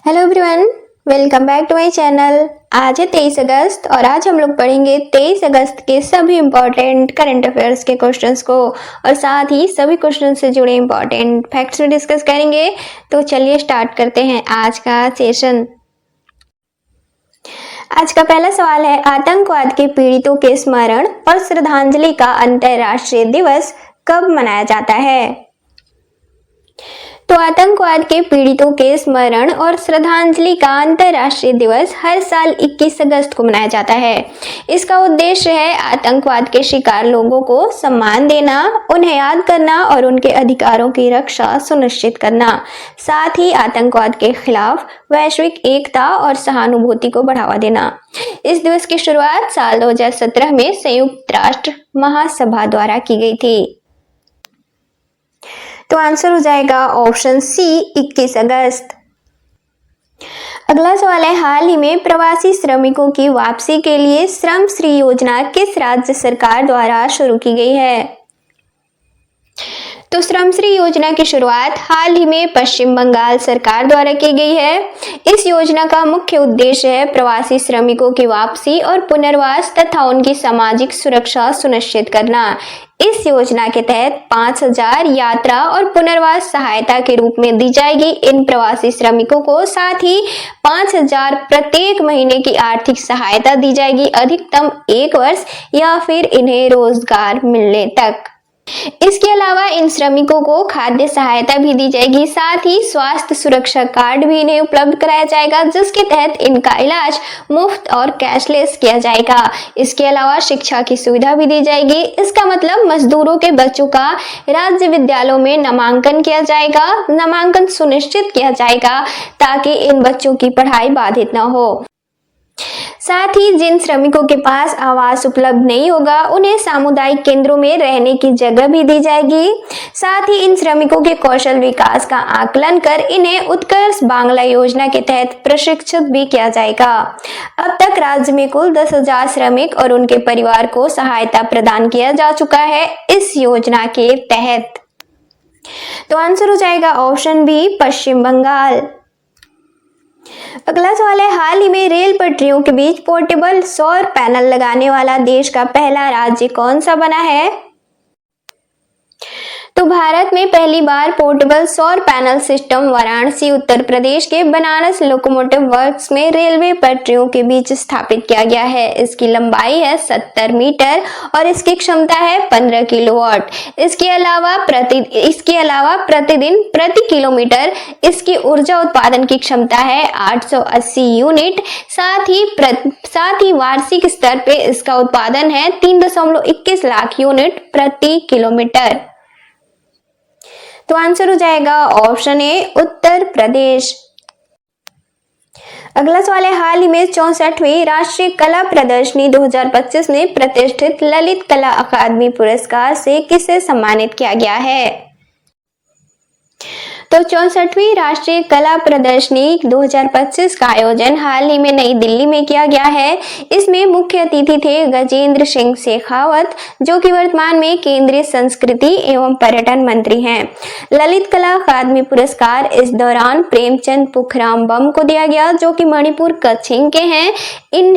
Hello everyone, welcome back to my channel. आज है 23 अगस्त और आज हम लोग पढ़ेंगे 23 अगस्त के सभी इम्पोर्टेंट करंट अफेयर्स के क्वेश्चंस को और साथ ही सभी क्वेश्चन से जुड़े इम्पोर्टेंट फैक्ट्स भी डिस्कस करेंगे। तो चलिए स्टार्ट करते हैं आज का सेशन। आज का पहला सवाल है, आतंकवाद के पीड़ितों के स्मरण और श्रद्धांजलि का अंतर्राष्ट्रीय दिवस कब मनाया जाता है? तो आतंकवाद के पीड़ितों के स्मरण और श्रद्धांजलि का अंतर्राष्ट्रीय दिवस हर साल 21 अगस्त को मनाया जाता है। इसका उद्देश्य है आतंकवाद के शिकार लोगों को सम्मान देना, उन्हें याद करना और उनके अधिकारों की रक्षा सुनिश्चित करना, साथ ही आतंकवाद के खिलाफ वैश्विक एकता और सहानुभूति को बढ़ावा देना। इस दिवस की शुरुआत साल 2017 में संयुक्त राष्ट्र महासभा द्वारा की गई थी। तो आंसर हो जाएगा ऑप्शन सी 21 अगस्त। अगला सवाल है, हाल ही में प्रवासी श्रमिकों की वापसी के लिए श्रम श्री योजना किस राज्य सरकार द्वारा शुरू की गई है? तो श्रम श्री योजना की शुरुआत हाल ही में पश्चिम बंगाल सरकार द्वारा की गई है। इस योजना का मुख्य उद्देश्य है प्रवासी श्रमिकों की वापसी और पुनर्वास तथा उनकी सामाजिक सुरक्षा सुनिश्चित करना। इस योजना के तहत 5,000 यात्रा और पुनर्वास सहायता के रूप में दी जाएगी इन प्रवासी श्रमिकों को, साथ ही 5,000 प्रत्येक महीने की आर्थिक सहायता दी जाएगी अधिकतम 1 वर्ष या फिर इन्हें रोजगार मिलने तक। इसके अलावा इन श्रमिकों को खाद्य सहायता भी दी जाएगी, साथ ही स्वास्थ्य सुरक्षा कार्ड भी इन्हें उपलब्ध कराया जाएगा जिसके तहत इनका इलाज मुफ्त और कैशलेस किया जाएगा। इसके अलावा शिक्षा की सुविधा भी दी जाएगी। इसका मतलब मजदूरों के बच्चों का राज्य विद्यालयों में नामांकन किया जाएगा, नामांकन सुनिश्चित किया जाएगा ताकि इन बच्चों की पढ़ाई बाधित न हो। साथ ही जिन श्रमिकों के पास आवास उपलब्ध नहीं होगा उन्हें सामुदायिक केंद्रों में रहने की जगह भी दी जाएगी। साथ ही इन श्रमिकों के कौशल विकास का आकलन कर इन्हें उत्कर्ष बांग्ला योजना के तहत प्रशिक्षित भी किया जाएगा। अब तक राज्य में कुल 10,000 श्रमिक और उनके परिवार को सहायता प्रदान किया जा चुका है इस योजना के तहत। तो आंसर हो जाएगा ऑप्शन बी पश्चिम बंगाल। अगला सवाल है, हाल ही में रेल पटरियों के बीच पोर्टेबल सौर पैनल लगाने वाला देश का पहला राज्य कौन सा बना है? तो भारत में पहली बार पोर्टेबल सौर पैनल सिस्टम वाराणसी उत्तर प्रदेश के बनारस लोकोमोटिव वर्क्स में रेलवे पटरियों के बीच स्थापित किया गया है। इसकी लंबाई है 70 मीटर और इसकी क्षमता है 15 किलोवाट। इसके अलावा प्रतिदिन प्रति किलोमीटर इसकी ऊर्जा उत्पादन की क्षमता है 880 यूनिट। साथ ही वार्षिक स्तर पे इसका उत्पादन है 3.21 लाख यूनिट प्रति किलोमीटर। तो आंसर हो जाएगा ऑप्शन ए उत्तर प्रदेश। अगला सवाल है, हाल ही में 64वीं राष्ट्रीय कला प्रदर्शनी 2025 में प्रतिष्ठित ललित कला अकादमी पुरस्कार से किसे सम्मानित किया गया है? तो 64वीं राष्ट्रीय कला प्रदर्शनी 2025 का आयोजन हाल ही में नई दिल्ली में किया गया है। इसमें मुख्य अतिथि थे गजेंद्र सिंह शेखावत जो कि वर्तमान में केंद्रीय संस्कृति एवं पर्यटन मंत्री हैं। ललित कला अकादमी पुरस्कार इस दौरान प्रेमचंद पुखराम बम को दिया गया जो कि मणिपुर कच्छिंग के हैं,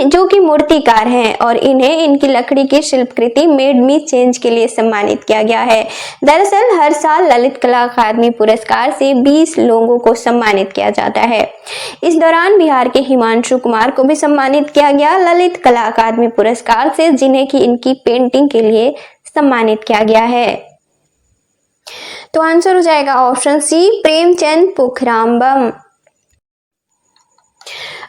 जो कि मूर्तिकार हैं और इन्हें इनकी लकड़ी की शिल्पकृति मेड मी चेंज के लिए सम्मानित किया गया है। दरअसल हर साल ललित कला अकादमी पुरस्कार से 20 लोगों को सम्मानित किया जाता है। इस दौरान बिहार के हिमांशु कुमार को भी सम्मानित किया गया ललित कला अकादमी पुरस्कार से, जिन्हें कि इनकी पेंटिंग के लिए सम्मानित किया गया है। तो आंसर हो जाएगा ऑप्शन सी प्रेमचंद पुखराम बम।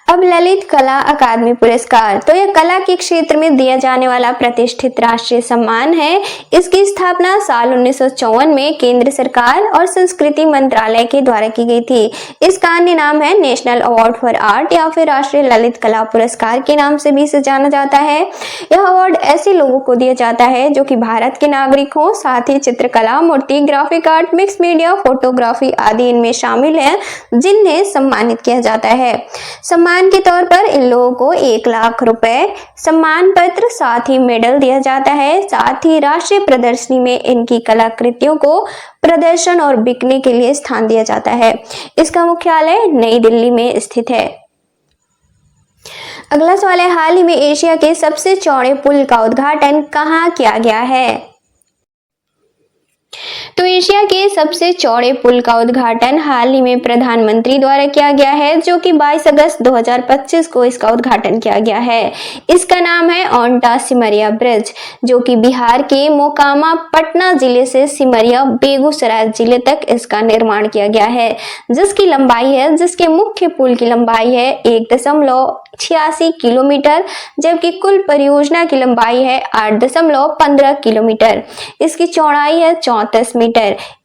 अब ललित कला अकादमी पुरस्कार, तो यह कला के क्षेत्र में दिया जाने वाला प्रतिष्ठित राष्ट्रीय सम्मान है। इसकी स्थापना साल 1954 में केंद्र सरकार और संस्कृति मंत्रालय के द्वारा की गई थी। इसका अन्य नाम है नेशनल अवार्ड फॉर आर्ट या फिर राष्ट्रीय ललित कला पुरस्कार के नाम से भी इसे जाना जाता है। यह अवार्ड ऐसे लोगों को दिया जाता है जो कि भारत के नागरिक हों, साथ ही चित्रकला, मूर्ति, graphic art, mix media, photography आदि इनमें शामिल हैं जिन्हें सम्मानित किया जाता है। सम्मान सम्मान के तौर पर इन लोगों को 1 लाख रुपए, सम्मान पत्र, साथ ही मेडल दिया जाता है। साथ ही राष्ट्रीय प्रदर्शनी में इनकी कलाकृतियों को प्रदर्शन और बिकने के लिए स्थान दिया जाता है। इसका मुख्यालय नई दिल्ली में स्थित है। अगला सवाल है, हाल ही में एशिया के सबसे चौड़े पुल का उद्घाटन कहाँ किया गया है? तो एशिया के सबसे चौड़े पुल का उद्घाटन हाल ही में प्रधानमंत्री द्वारा किया गया है, जो कि 22 अगस्त 2025 को इसका उद्घाटन किया गया है। इसका नाम है ओंटा सिमरिया ब्रिज, जो कि बिहार के मोकामा पटना जिले से सिमरिया बेगूसराय जिले तक इसका निर्माण किया गया है, जिसके मुख्य पुल की लंबाई है 1.86 किलोमीटर, जबकि कुल परियोजना की लंबाई है 8.15 किलोमीटर। इसकी चौड़ाई है 34 मीटर।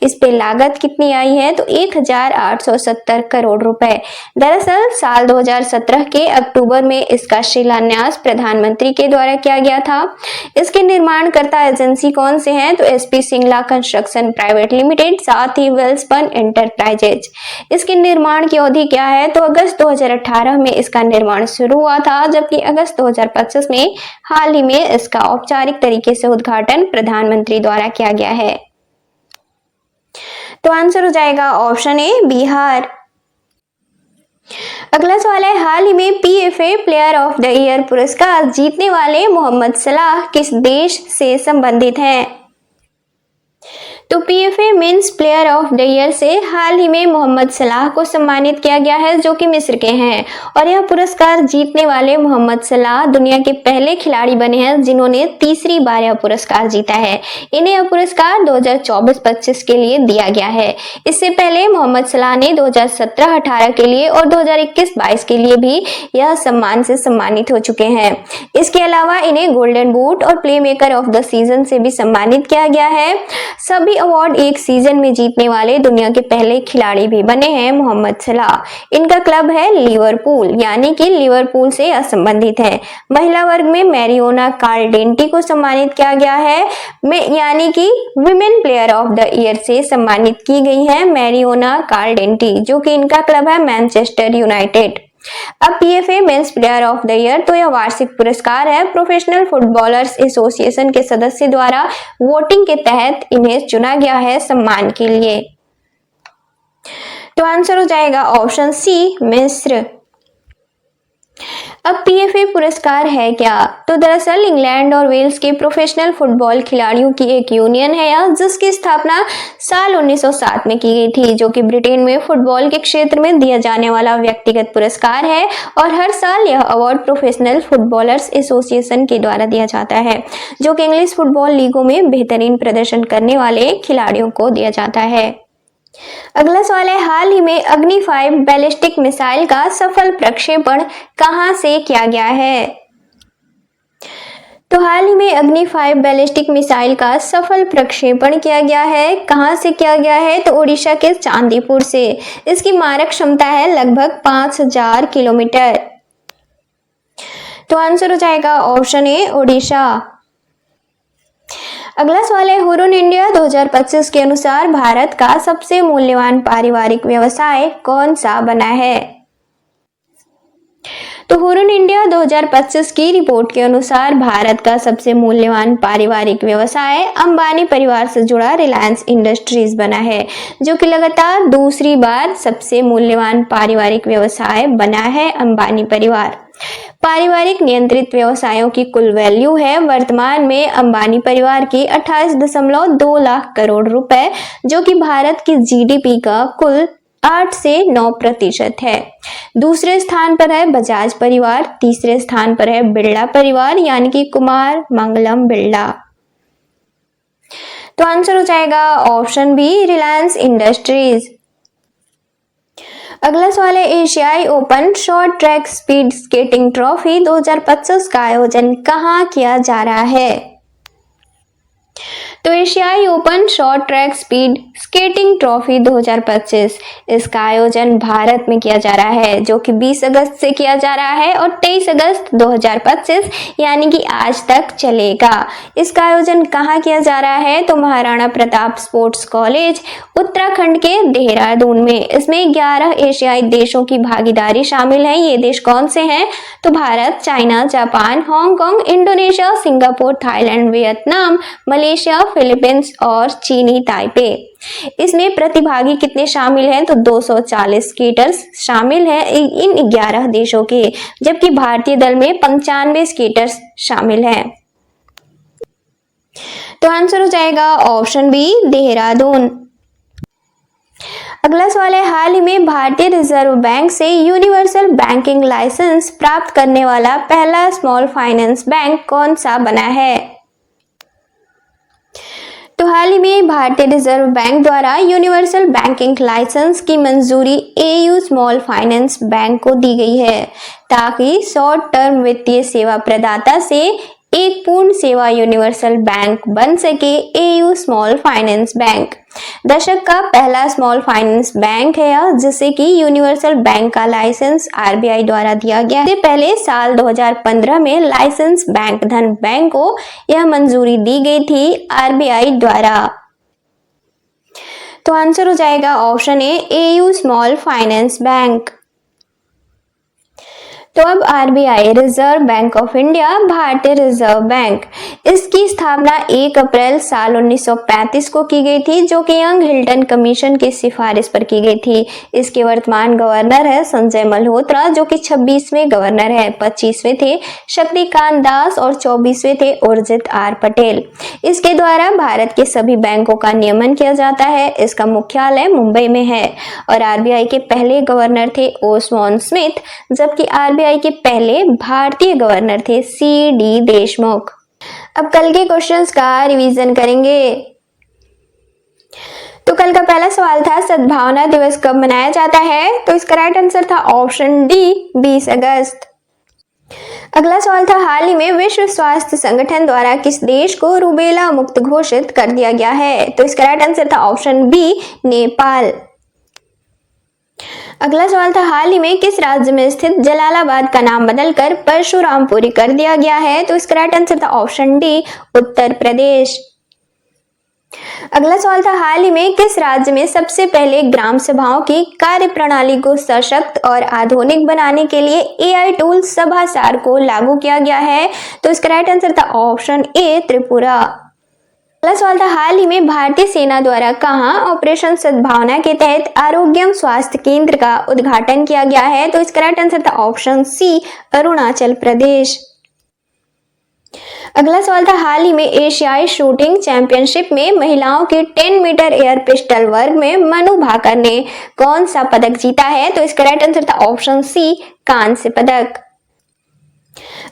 इस पे लागत कितनी आई है? तो 1870 करोड़ रुपए। दरअसल साल 2017 के अक्टूबर में इसका शिलान्यास प्रधानमंत्री के द्वारा किया गया था। इसके निर्माणकर्ता एजेंसी कौन से हैं? तो SP Singla construction private limited, साथ ही वेल्सपन एंटरप्राइजेज। इसके निर्माण की अवधि क्या है? तो अगस्त 2018 में इसका निर्माण शुरू हुआ था, जबकि अगस्त 2025 में हाल ही में इसका औपचारिक तरीके से उद्घाटन प्रधानमंत्री द्वारा किया गया है। तो आंसर हो जाएगा ऑप्शन ए, बिहार। अगला सवाल है, हाल ही में PFA player of the year पुरस्कार जीतने वाले मोहम्मद सलाह किस देश से संबंधित हैं? तो PFA men's player of the year से हाल ही में मोहम्मद सलाह को सम्मानित किया गया है, जो कि मिस्र के हैं। और यह पुरस्कार जीतने वाले मोहम्मद सलाह दुनिया के पहले खिलाड़ी बने हैं जिन्होंने तीसरी बार यह पुरस्कार जीता है। इन्हें यह पुरस्कार 2024-25 के लिए दिया गया है। इससे पहले मोहम्मद सलाह ने 2017-18 के लिए और 2021-22 के लिए भी यह सम्मान से सम्मानित हो चुके हैं। इसके अलावा इन्हें गोल्डन बूट और play maker of the season से भी सम्मानित किया गया है। सभी अवार्ड एक सीजन में जीतने वाले दुनिया के पहले खिलाड़ी भी बने हैं मोहम्मद सलाह। इनका क्लब है लिवरपूल, यानी कि लिवरपूल से संबंधित है। महिला वर्ग में मैरियोना कार्डेंटी को सम्मानित किया गया है, यानी कि women player of the year से सम्मानित की गई है मैरियोना कार्डेंटी, जो कि इनका क्लब है मैनचेस्टर यूनाइटेड। अब PFA men's player of the year, तो यह वार्षिक पुरस्कार है। प्रोफेशनल फुटबॉलर्स एसोसिएशन के सदस्य द्वारा वोटिंग के तहत इन्हें चुना गया है सम्मान के लिए। तो आंसर हो जाएगा ऑप्शन सी, मिस्र। अब पीएफए पुरस्कार है क्या? तो दरअसल इंग्लैंड और वेल्स के प्रोफेशनल फुटबॉल खिलाड़ियों की एक यूनियन है यह, जिसकी स्थापना साल 1907 में की गई थी, जो कि ब्रिटेन में फुटबॉल के क्षेत्र में दिया जाने वाला व्यक्तिगत पुरस्कार है। और हर साल यह अवार्ड प्रोफेशनल फुटबॉलर्स एसोसिएशन के द्वारा दिया जाता है, जो कि इंग्लिश फुटबॉल लीगों में बेहतरीन प्रदर्शन करने वाले खिलाड़ियों को दिया जाता है। अगला सवाल है, हाल ही में अग्नि 5 बैलिस्टिक मिसाइल का सफल प्रक्षेपण कहां से किया गया है? तो हाल ही में अग्नि 5 बैलिस्टिक मिसाइल का सफल प्रक्षेपण किया गया है। कहां से किया गया है? तो ओडिशा के चांदीपुर से। इसकी मारक क्षमता है लगभग 5000 किलोमीटर। तो आंसर हो जाएगा ऑप्शन ए, ओडिशा। अगला सवाल है, हुरुन इंडिया 2025 के अनुसार भारत का सबसे मूल्यवान पारिवारिक व्यवसाय कौन सा बना है? तो हुरुन इंडिया 2025 की रिपोर्ट के अनुसार भारत का सबसे मूल्यवान पारिवारिक व्यवसाय अंबानी परिवार से जुड़ा रिलायंस इंडस्ट्रीज बना है, जो कि लगातार दूसरी बार सबसे मूल्यवान पारिवारिक व्यवसाय बना है अंबानी परिवार। पारिवारिक नियंत्रित व्यवसायों की कुल वैल्यू है वर्तमान में अंबानी परिवार की 28.2 लाख करोड़ रुपए, जो कि भारत की जीडीपी का कुल 8 से 9% है। दूसरे स्थान पर है बजाज परिवार, तीसरे स्थान पर है बिरला परिवार, यानी कि कुमार मंगलम बिरला। तो आंसर हो जाएगा ऑप्शन बी, रिलायंस इंडस्ट्रीज। अगला सवाल है, एशियाई open short track speed skating trophy 2025 का आयोजन कहां किया जा रहा है? तो एशियाई open short track speed skating trophy 2025 इसका आयोजन भारत में किया जा रहा है, जो कि 20 अगस्त से किया जा रहा है और 23 अगस्त 2025 यानी कि आज तक चलेगा। इसका आयोजन कहाँ किया जा रहा है? तो महाराणा प्रताप स्पोर्ट्स कॉलेज उत्तराखंड के देहरादून में। इसमें 11 एशियाई देशों की भागीदारी शामिल है। ये देश कौन से हैं? तो Bharat, China, Japan, Hong Kong, Indonesia, Singapore, Thailand, Vietnam, Malaysia, Philippines और चीनी ताइपे। इसमें प्रतिभागी कितने शामिल हैं? तो 240 स्केटर्स शामिल हैं इन 11 देशों के, जबकि भारतीय दल में 95 स्केटर्स शामिल हैं। तो आंसर हो जाएगा ऑप्शन बी, देहरादून। अगला सवाल है, हाल ही में भारतीय रिजर्व बैंक से यूनिवर्सल बैंकिंग लाइसेंस प्राप्त करने वाला पहला स्मॉल फाइनेंस बैंक कौन सा बना है? तो हाल ही में भारतीय रिजर्व बैंक द्वारा यूनिवर्सल बैंकिंग लाइसेंस की मंजूरी एयू स्मॉल फाइनेंस बैंक को दी गई है, ताकि शॉर्ट टर्म वित्तीय सेवा प्रदाता से एक पूर्ण सेवा यूनिवर्सल बैंक बन सके। एयू स्मॉल फाइनेंस बैंक दशक का पहला स्मॉल फाइनेंस बैंक है, जिसे कि यूनिवर्सल बैंक का लाइसेंस आरबीआई द्वारा दिया गया है। इससे पहले साल 2015 में लाइसेंस बैंक धन बैंक को यह मंजूरी दी गई थी आरबीआई द्वारा। तो आंसर हो जाएगा option A, AU small finance bank. तो अब RBI, reserve bank of India, भारतीय रिजर्व बैंक, इसकी स्थापना 1 अप्रैल साल 1935 को की गई थी, जो कि यंग हिल्टन कमीशन की सिफारिश पर की गई थी। इसके वर्तमान गवर्नर है संजय मल्होत्रा, जो कि 26वें गवर्नर है। 25वें थे शक्तिकांत दास और 24वें थे उर्जित आर पटेल। इसके द्वारा भारत के सभी बैंकों का नियमन किया जाता है। इसका मुख्यालय मुंबई में है और आरबीआई के पहले गवर्नर थे ओस्वान स्मिथ, जबकि आरबीआई के पहले भारतीय गवर्नर थे सी.डी. देशमुख। अब कल के क्वेश्चंस का रिवीजन करेंगे। तो कल का पहला सवाल था, सद्भावना दिवस कब मनाया जाता है? तो इसका राइट आंसर था ऑप्शन डी, 20 अगस्त। अगला सवाल था, हाल ही में विश्व स्वास्थ्य संगठन द्वारा किस देश को रूबेला मुक्त घोषित कर दिया गया है? तो इसका राइट आंसर था ऑप्शन बी, नेपाल। अगला सवाल था, हाल ही में किस राज्य में स्थित जलालाबाद का नाम बदलकर परशुरामपुरी कर दिया गया है? तो इसका राइट आंसर था ऑप्शन डी, उत्तर प्रदेश। अगला सवाल था, हाल ही में किस राज्य में सबसे पहले ग्राम सभाओं की कार्यप्रणाली को सशक्त और आधुनिक बनाने के लिए एआई टूल सभासार को लागू किया गया है? तो इसका राइट आंसर था ऑप्शन ए, त्रिपुरा। अगला सवाल था, हाल ही में भारतीय सेना द्वारा कहां ऑपरेशन सद्भावना के तहत आरोग्यम स्वास्थ्य केंद्र का उद्घाटन किया गया है? तो इसका राइट आंसर था ऑप्शन सी, अरुणाचल प्रदेश। अगला सवाल था, हाल ही में एशियाई शूटिंग चैंपियनशिप में महिलाओं के 10 मीटर एयर पिस्टल वर्ग में मनु भाकर ने कौन सा पदक जीता है? तो इसका राइट आंसर था ऑप्शन सी, कांस्य पदक।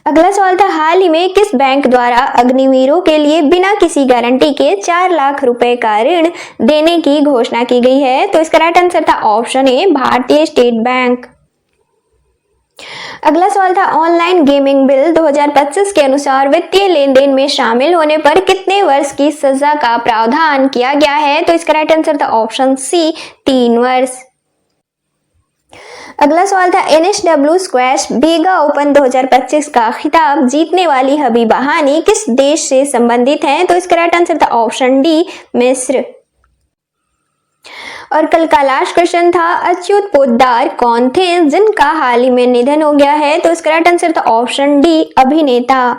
अगला सवाल था, हाल ही में किस बैंक द्वारा अग्निवीरों के लिए बिना किसी गारंटी के 4 लाख रुपए का ऋण देने की घोषणा की गई है? तो इसका राइट आंसर था ऑप्शन ए, भारतीय स्टेट बैंक। अगला सवाल था, ऑनलाइन गेमिंग बिल 2025 के अनुसार वित्तीय लेन देन में शामिल होने पर कितने वर्ष की सजा का प्रावधान किया गया है? तो इसका राइट आंसर था ऑप्शन सी, 3 वर्ष। अगला सवाल था, NSW स्क्वैश बेगा ओपन 2025 का खिताब जीतने वाली हबीबा हानी किस देश से संबंधित हैं? तो इसका राइट आंसर था ऑप्शन डी, मिस्र। और कल का लास्ट क्वेश्चन था, अच्युत पोद्दार कौन थे जिनका हाल ही में निधन हो गया है? तो इसका राइट आंसर था ऑप्शन डी, अभिनेता।